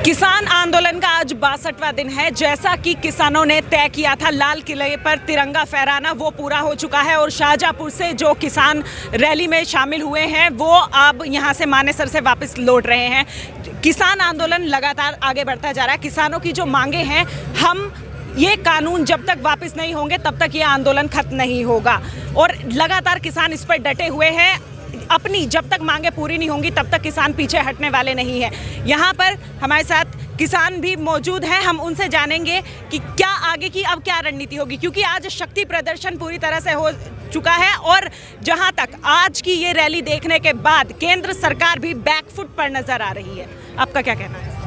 किसान आंदोलन का आज 62वां दिन है। जैसा कि किसानों ने तय किया था लाल किले पर तिरंगा फहराना, वो पूरा हो चुका है और शाहजहाँपुर से जो किसान रैली में शामिल हुए हैं वो अब यहां से मानेसर से वापस लौट रहे हैं। किसान आंदोलन लगातार आगे बढ़ता जा रहा है। किसानों की जो मांगे हैं, हम ये कानून जब तक वापस नहीं होंगे तब तक ये आंदोलन खत्म नहीं होगा और लगातार किसान इस पर डटे हुए हैं। अपनी जब तक मांगे पूरी नहीं होंगी तब तक किसान पीछे हटने वाले नहीं हैं। यहाँ पर हमारे साथ किसान भी मौजूद हैं, हम उनसे जानेंगे कि क्या आगे की अब क्या रणनीति होगी, क्योंकि आज शक्ति प्रदर्शन पूरी तरह से हो चुका है और जहाँ तक आज की ये रैली देखने के बाद केंद्र सरकार भी बैकफुट पर नजर आ रही है। आपका क्या कहना है?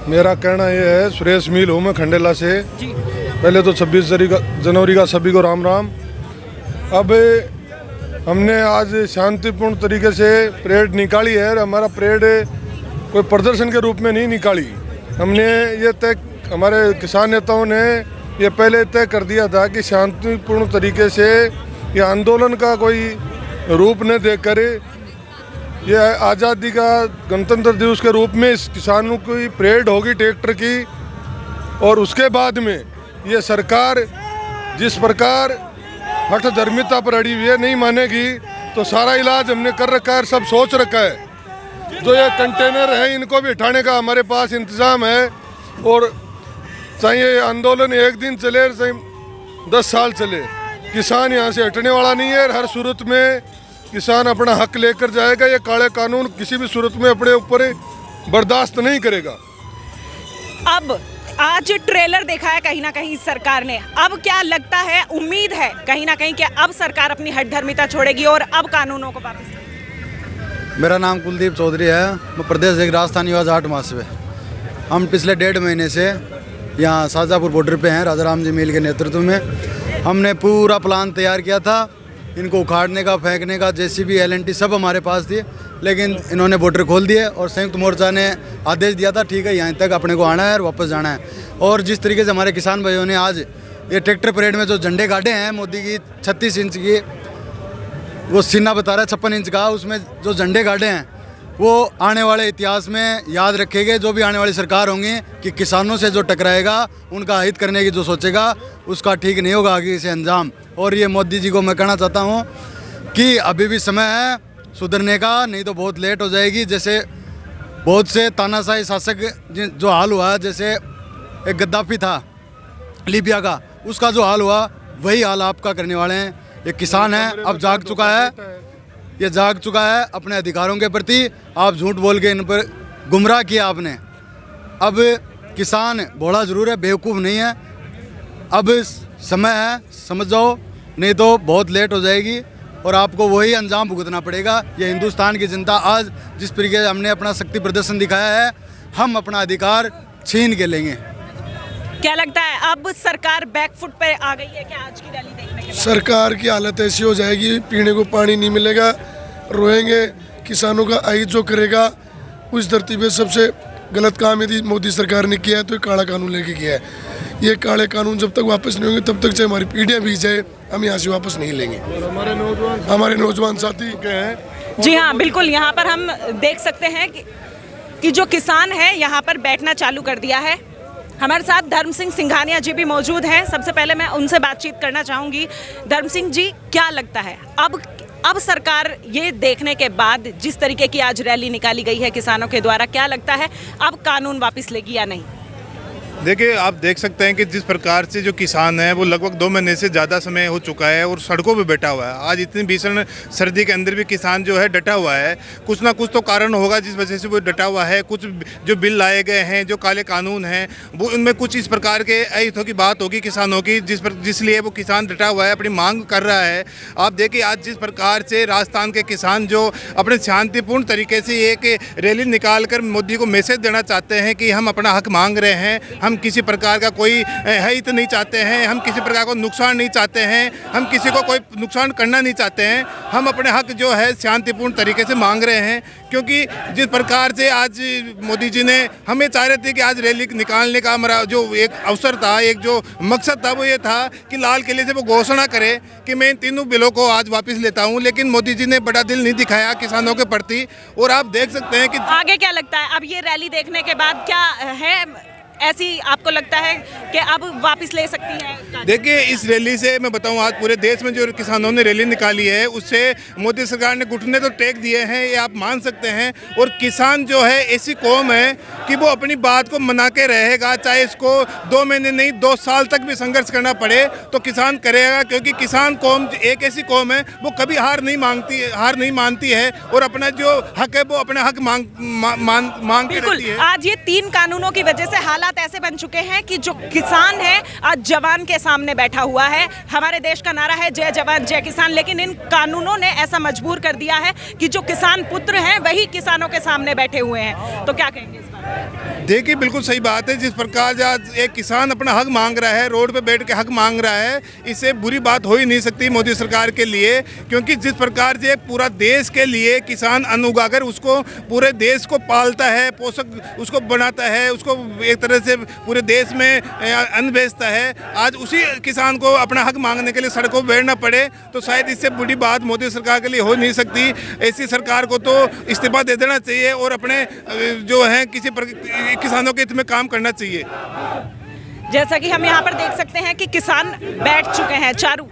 मेरा कहना यह है, सुरेश मील हूँ मैं खंडेला से जी। पहले तो 26 जनवरी का सभी को राम राम। अब हमने आज शांतिपूर्ण तरीके से परेड निकाली है। हमारा परेड कोई प्रदर्शन के रूप में नहीं निकाली। हमने ये तय, हमारे किसान नेताओं ने ये पहले तय कर दिया था कि शांतिपूर्ण तरीके से ये आंदोलन का कोई रूप न देकर ये आज़ादी का गणतंत्र दिवस के रूप में इस किसानों की परेड होगी ट्रैक्टर की। और उसके बाद में ये सरकार जिस प्रकार हठ धर्मिता पर अड़ी हुई है, नहीं मानेगी तो सारा इलाज हमने कर रखा है, सब सोच रखा है। जो ये कंटेनर है इनको भी उठाने का हमारे पास इंतज़ाम है। और चाहे आंदोलन एक दिन चले चाहे 10 साल चले, किसान यहाँ से हटने वाला नहीं है। हर सूरत में किसान अपना हक लेकर जाएगा। ये काले कानून किसी भी सूरत में अपने ऊपर बर्दाश्त नहीं करेगा। अब आज ट्रेलर देखा है कहीं ना कहीं सरकार ने, अब क्या लगता है, उम्मीद है कहीं ना कहीं कि अब सरकार अपनी हठधर्मिता छोड़ेगी और अब कानूनों को वापस? मेरा नाम कुलदीप चौधरी है, मैं प्रदेश एक राजस्थान निवास 8 माह से। हम पिछले 1.5 महीने से यहाँ शाहजहाँपुर बॉर्डर पे हैं। राजा राम जी मील के नेतृत्व में हमने पूरा प्लान तैयार किया था, इनको उखाड़ने का, फेंकने का। JCB LNT सब हमारे पास थी, लेकिन इन्होंने बॉर्डर खोल दिए और संयुक्त मोर्चा ने आदेश दिया था, ठीक है यहाँ तक अपने को आना है और वापस जाना है। और जिस तरीके से हमारे किसान भाइयों ने आज ये ट्रैक्टर परेड में जो झंडे गाड़े हैं मोदी की 36 इंच की, वो सीना बता रहा है 56 इंच का, उसमें जो झंडे गाड़े हैं वो आने वाले इतिहास में याद रखेंगे। जो भी आने वाली सरकार होंगी कि किसानों से जो टकराएगा, उनका हित करने की जो सोचेगा, उसका ठीक नहीं होगा आगे से अंजाम। और ये मोदी जी को मैं कहना चाहता हूँ कि अभी भी समय है सुधरने का, नहीं तो बहुत लेट हो जाएगी। जैसे बहुत से तानाशाही शासक जो हाल हुआ, जैसे एक गद्दाफी था लीबिया का, उसका जो हाल हुआ वही हाल आपका करने वाले हैं। ये किसान है, अब जाग चुका है, ये जाग चुका है अपने अधिकारों के प्रति। आप झूठ बोल के इन पर गुमराह किया आपने। अब किसान भोला जरूर है, बेवकूफ़ नहीं है। अब समय है, समझ जाओ, नहीं तो बहुत लेट हो जाएगी और आपको वही अंजाम भुगतना पड़ेगा। ये हिंदुस्तान की जनता आज जिस तरीके से हमने अपना शक्ति प्रदर्शन दिखाया है, हम अपना अधिकार छीन के लेंगे। क्या लगता है अब सरकार बैकफुट पे आ गई है क्या आज की रैली देखने के बाद? सरकार की हालत ऐसी हो जाएगी, पीने को पानी नहीं मिलेगा, रोएंगे। किसानों का आई जो करेगा उस धरती पे सबसे गलत काम यदि मोदी सरकार ने किया है तो ये काला कानून लेके किया है। ये काले कानून जब तक वापस नहीं होंगे तब तक चाहे हमारी पीढ़ियाँ बीत जाए, हम यहाँ से वापस नहीं लेंगे। हमारे नौजवान साथी के हैं। जी हाँ, बिल्कुल। यहाँ पर हम देख सकते हैं कि जो किसान है यहाँ पर बैठना चालू कर दिया है। हमारे साथ धर्म सिंह सिंघानिया जी भी मौजूद हैं। सबसे पहले मैं उनसे बातचीत करना चाहूँगी। धर्म सिंह जी, क्या लगता है अब सरकार ये देखने के बाद जिस तरीके की आज रैली निकाली गई है किसानों के द्वारा, क्या लगता है अब कानून वापस लेगी या नहीं? देखिए, आप देख सकते हैं कि जिस प्रकार से जो किसान है वो लगभग 2 महीने से ज़्यादा समय हो चुका है और सड़कों पे बैठा हुआ है। आज इतनी भीषण सर्दी के अंदर भी किसान जो है डटा हुआ है। कुछ ना कुछ तो कारण होगा जिस वजह से वो डटा हुआ है। कुछ जो बिल लाए गए हैं, जो काले कानून हैं, वो उनमें कुछ इस प्रकार के अहितों की बात होगी किसानों की, जिसलिए वो किसान डटा हुआ है, अपनी मांग कर रहा है। आप देखिए आज जिस प्रकार से राजस्थान के किसान जो अपने शांतिपूर्ण तरीके से एक रैली निकाल कर मोदी को मैसेज देना चाहते हैं कि हम अपना हक मांग रहे हैं, हम हम किसी प्रकार का कोई हित नहीं चाहते हैं, हम किसी प्रकार को नुकसान नहीं चाहते हैं, हम किसी को कोई नुकसान करना नहीं चाहते हैं। हम अपने हक जो है शांतिपूर्ण तरीके से मांग रहे हैं, क्योंकि जिस प्रकार से आज मोदी जी ने हमें चाह रहे थे कि आज रैली निकालने का हमारा जो एक अवसर था, एक जो मकसद था, वो ये था कि लाल किले से वो घोषणा करे कि मैं इन तीनों बिलों को आज वापस लेता हूं। लेकिन मोदी जी ने बड़ा दिल नहीं दिखाया किसानों के प्रति, और आप देख सकते हैं कि आगे क्या लगता है अब ये रैली देखने के बाद, क्या है ऐसी आपको लगता है कि अब वापस ले सकती है? देखिए, इस रैली से मैं बताऊं, आज पूरे देश में जो किसानों ने रैली निकाली है उससे मोदी सरकार ने घुटने तो टेक दिए हैं, ये आप मान सकते हैं। और किसान जो है ऐसी कौम है कि वो अपनी बात को मना के रहेगा, चाहे इसको 2 महीने नहीं 2 साल तक भी संघर्ष करना पड़े तो किसान करेगा, क्योंकि किसान कौम एक ऐसी कौम है वो कभी हार नहीं मानती है और अपना जो हक है वो अपना हक मांग के रहती है। आज ये 3 कानूनों की वजह से हालात ऐसे बन चुके हैं कि जो किसान है आज जवान के सामने बैठा हुआ है। हमारे देश का नारा है जय जवान जय किसान, लेकिन इन कानूनों ने ऐसा मजबूर कर दिया है कि जो किसान पुत्र हैं वही किसानों के सामने बैठे हुए हैं। तो क्या कहेंगे इस बारे? देखिए, बिल्कुल सही बात है। जिस प्रकार आज एक किसान अपना हक मांग रहा है, रोड पे बैठ के हक मांग रहा है, इससे बुरी बात हो ही नहीं सकती मोदी सरकार के लिए, क्योंकि जिस प्रकार से पूरा देश के लिए किसान अन्न उगाकर उसको पूरे देश को पालता है, पोषक उसको बनाता है, उसको एक तरह से पूरे देश में अन्न बेचता है, आज उसी किसान को अपना हक मांगने के लिए सड़कों पर बैठना पड़े तो शायद इससे बुरी बात मोदी सरकार के लिए हो नहीं सकती। ऐसी सरकार को तो इस्तीफा दे देना चाहिए और अपने जो है किसानों के हित में काम करना चाहिए। जैसा कि हम यहाँ पर देख सकते हैं कि किसान बैठ चुके हैं। चारू,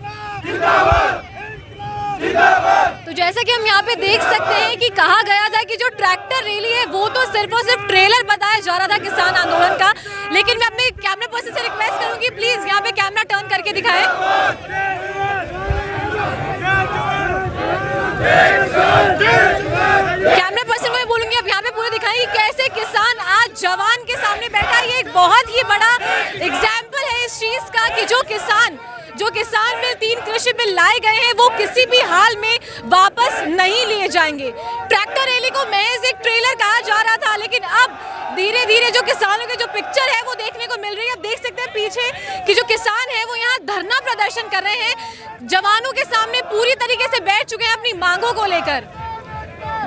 तो जैसा कि हम यहाँ पे देख सकते हैं कि कहा गया था कि जो ट्रैक्टर रैली है वो तो सिर्फ और सिर्फ ट्रेलर बताया जा रहा था किसान आंदोलन का, लेकिन मैं अपने कैमरा पर्सन से रिक्वेस्ट करूंगी प्लीज यहाँ पे कैमरा टर्न करके दिखाएं। कैमरा पर्सन को मैं बोलूंगी अब यहाँ पे पूरा दिखाएं कि कैसे किसान आज जवान के सामने बैठा है। ये एक बहुत ही बड़ा एग्जाम्पल है इस चीज का कि जो किसान बिल 3 कृषि बिल लाए गए हैं वो किसी भी हाल में वापस नहीं लिए जाएंगे। ट्रैक्टर रैली को महज एक ट्रेलर कहा जा रहा था, लेकिन अब धीरे धीरे जो किसानों की जो पिक्चर है वो देखने को मिल रही है। अब देख सकते हैं पीछे कि जो किसान है वो यहाँ धरना प्रदर्शन कर रहे हैं, जवानों के सामने पूरी तरीके से बैठ चुके हैं अपनी मांगों को लेकर।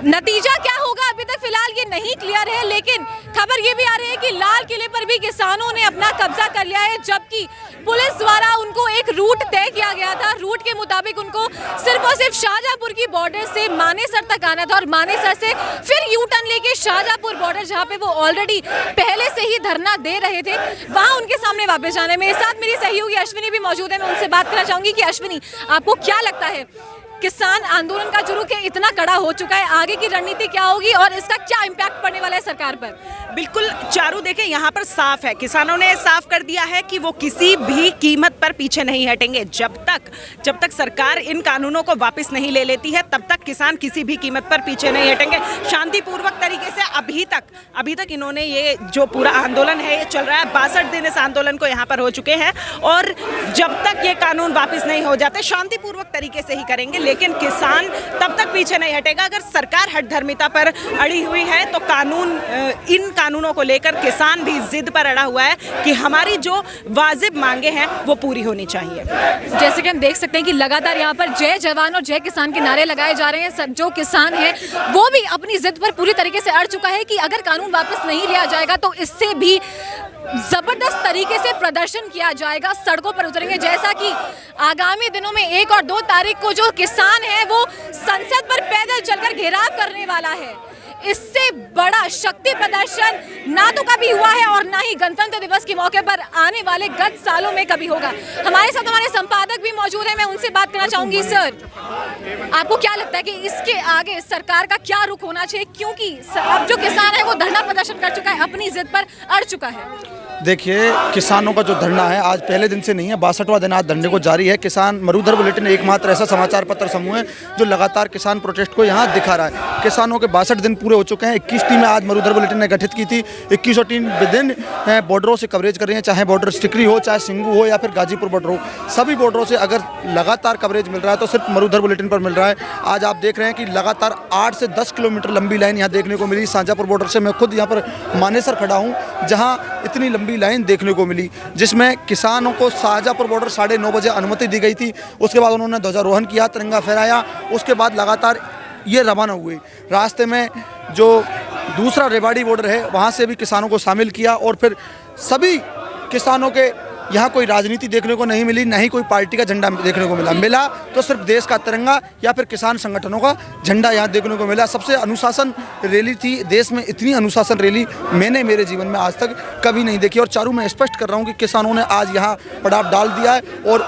नतीजा क्या होगा अभी तक फिलहाल ये नहीं क्लियर है, लेकिन खबर ये भी आ रही है कि लाल किले पर भी किसानों ने अपना कब्जा कर लिया है, जबकि पुलिस द्वारा उनको एक रूट तय किया गया था। रूट के मुताबिक उनको सिर्फ और सिर्फ शाहजहांपुर की बॉर्डर से मानेसर तक आना था और मानेसर से फिर यू टर्न लेके शाहजहांपुर बॉर्डर, जहां पे वो ऑलरेडी पहले से ही धरना दे रहे थे, वहां उनके सामने वापस जाने। मेरे साथ मेरी सहयोगी अश्विनी भी मौजूद है, मैं उनसे बात करना चाहूंगी कि अश्विनी, आपको क्या लगता है किसान आंदोलन का जो रुख है इतना कड़ा हो चुका है, आगे की रणनीति क्या होगी और इसका क्या इम्पैक्ट पड़ने वाला है सरकार पर? बिल्कुल चारू, देखें यहाँ पर साफ है, किसानों ने साफ कर दिया है कि वो किसी भी कीमत पर पीछे नहीं हटेंगे। जब तक सरकार इन कानूनों को वापस नहीं ले लेती है तब तक किसान किसी भी कीमत पर पीछे नहीं हटेंगे। शांतिपूर्वक तरीके से अभी तक इन्होंने ये जो पूरा आंदोलन है ये चल रहा है, 62 दिन इस आंदोलन को यहाँ पर हो चुके हैं और जब तक ये कानून वापस नहीं हो जाते शांतिपूर्वक तरीके से ही करेंगे, लेकिन किसान तब तक पीछे नहीं हटेगा। अगर सरकार हठधर्मिता पर अड़ी हुई है तो इन कानूनों को लेकर किसान भी जिद पर अड़ा हुआ है कि हमारी जो वाजिब मांगे हैं वो पूरी होनी चाहिए। जैसे कि हम देख सकते हैं कि लगातार यहाँ पर जय जवान और जय किसान के नारे लगाए जा रहे हैं। जो किसान है वो भी अपनी जिद पर पूरी तरीके से अड़ चुका है कि अगर कानून वापस नहीं लिया जाएगा तो इससे भी जबरदस्त तरीके से प्रदर्शन किया जाएगा, सड़कों पर उतरेंगे। जैसा कि आगामी दिनों में 1 और 2 तारीख को जो किसान है वो संसद पर पैदल चलकर घेराव करने वाला है। इससे बड़ा शक्ति प्रदर्शन ना तो कभी हुआ है और ना ही गणतंत्र दिवस के मौके पर आने वाले गत सालों में कभी होगा। हमारे साथ हमारे संपादक भी मौजूद हैं, मैं उनसे बात करना चाहूंगी। सर, आपको क्या लगता है कि इसके आगे सरकार का क्या रुख होना चाहिए, क्योंकि अब जो किसान है वो धरना प्रदर्शन कर चुका है, अपनी जिद पर अड़ चुका है? देखिए, किसानों का जो धरना है आज पहले दिन से नहीं है, 62वां दिन आज धरने को जारी है। किसान मरुधर बुलेटिन एकमात्र ऐसा समाचार पत्र समूह है जो लगातार किसान प्रोटेस्ट को यहाँ दिखा रहा है। किसानों के 62 दिन पूरे हो चुके हैं। 21 टीमें आज मरुधर बुलेटिन ने गठित की थी। 21 टीम विभिन्न बॉर्डरों से कवरेज कर रही है, चाहे बॉर्डर स्टिकरी हो, चाहे सिंगू हो या फिर गाजीपुर बॉर्डर हो। सभी बॉर्डरों से अगर लगातार कवरेज मिल रहा है तो सिर्फ मरुधर बुलेटिन पर मिल रहा है। आज आप देख रहे हैं कि लगातार 8 से 10 किलोमीटर लंबी लाइन यहाँ देखने को मिली शाहजहांपुर बॉर्डर से। मैं खुद यहाँ पर मानेसर खड़ा हूँ, जहाँ इतनी लंबी लाइन देखने को मिली, जिसमें किसानों को शाहजहाँपुर बॉर्डर 9:30 बजे अनुमति दी गई थी। उसके बाद उन्होंने ध्वजारोहण किया, तिरंगा फहराया। उसके बाद लगातार ये रवाना हुए। रास्ते में जो दूसरा रेवाड़ी बॉर्डर है वहाँ से भी किसानों को शामिल किया, और फिर सभी किसानों के यहाँ कोई राजनीति देखने को नहीं मिली, ना ही कोई पार्टी का झंडा देखने को मिला तो सिर्फ देश का तिरंगा या फिर किसान संगठनों का झंडा यहाँ देखने को मिला। सबसे अनुशासन रैली थी। देश में इतनी अनुशासन रैली मैंने मेरे जीवन में आज तक कभी नहीं देखी। और चारू, मैं स्पष्ट कर रहा हूँ कि किसानों ने आज यहाँ पड़ाव डाल दिया है। और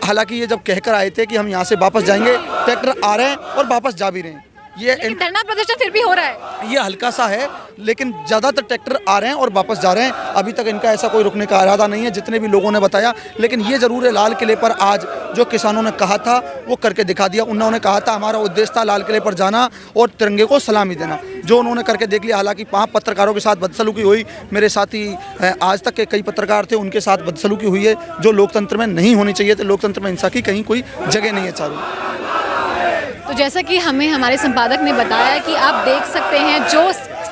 हालांकि ये जब कहकर आए थे कि हम यहाँ से वापस जाएंगे, ट्रैक्टर आ रहे हैं और वापस जा भी रहे हैं। ये धरना प्रदर्शन फिर भी हो रहा है, ये हल्का सा है, लेकिन ज़्यादातर ट्रैक्टर आ रहे हैं और वापस जा रहे हैं। अभी तक इनका ऐसा कोई रुकने का इरादा नहीं है, जितने भी लोगों ने बताया। लेकिन ये ज़रूर है, लाल किले पर आज जो किसानों ने कहा था वो करके दिखा दिया। उन्होंने कहा था हमारा उद्देश्य था लाल किले पर जाना और तिरंगे को सलामी देना, जो उन्होंने करके देख लिया। हालांकि 5 पत्रकारों के साथ बदसलूकी हुई, मेरे साथी आज तक के कई पत्रकार थे, उनके साथ बदसलूकी हुई है, जो लोकतंत्र में नहीं होनी चाहिए। तो लोकतंत्र में हिंसा की कहीं कोई जगह नहीं है चारू। तो जैसा कि हमें हमारे संपादक ने बताया कि आप देख सकते हैं जो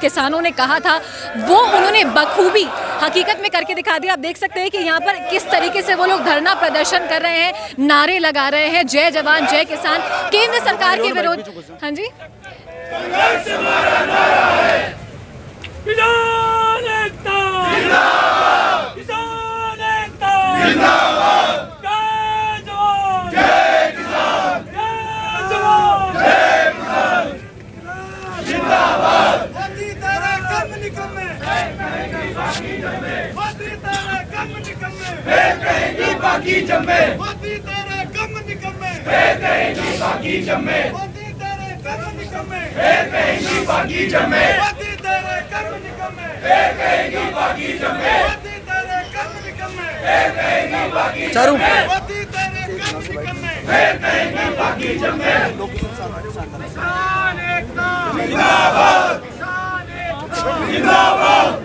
किसानों ने कहा था वो उन्होंने बखूबी हकीकत में करके दिखा दिया। आप देख सकते हैं कि यहाँ पर किस तरीके से वो लोग धरना प्रदर्शन कर रहे हैं, नारे लगा रहे हैं, जय जवान जय किसान, केंद्र सरकार के विरोध। हाँ जी, बाकी जम्मे मोदी तेरे कम निकम्मे फिर कहेंगी बाकी जम्मे मोदी तेरे कम निकम्मे फिर कहेंगी बाकी जम्मे मोदी तेरे कम निकम्मे फिर कहेंगी बाकी जम्मे मोदी तेरे कम निकम्मे फिर कहेंगी बाकी चारू मोदी तेरे कम निकम्मे फिर कहेंगी बाकी जम्मे किसान एकता जिंदाबाद, किसान एकता जिंदाबाद।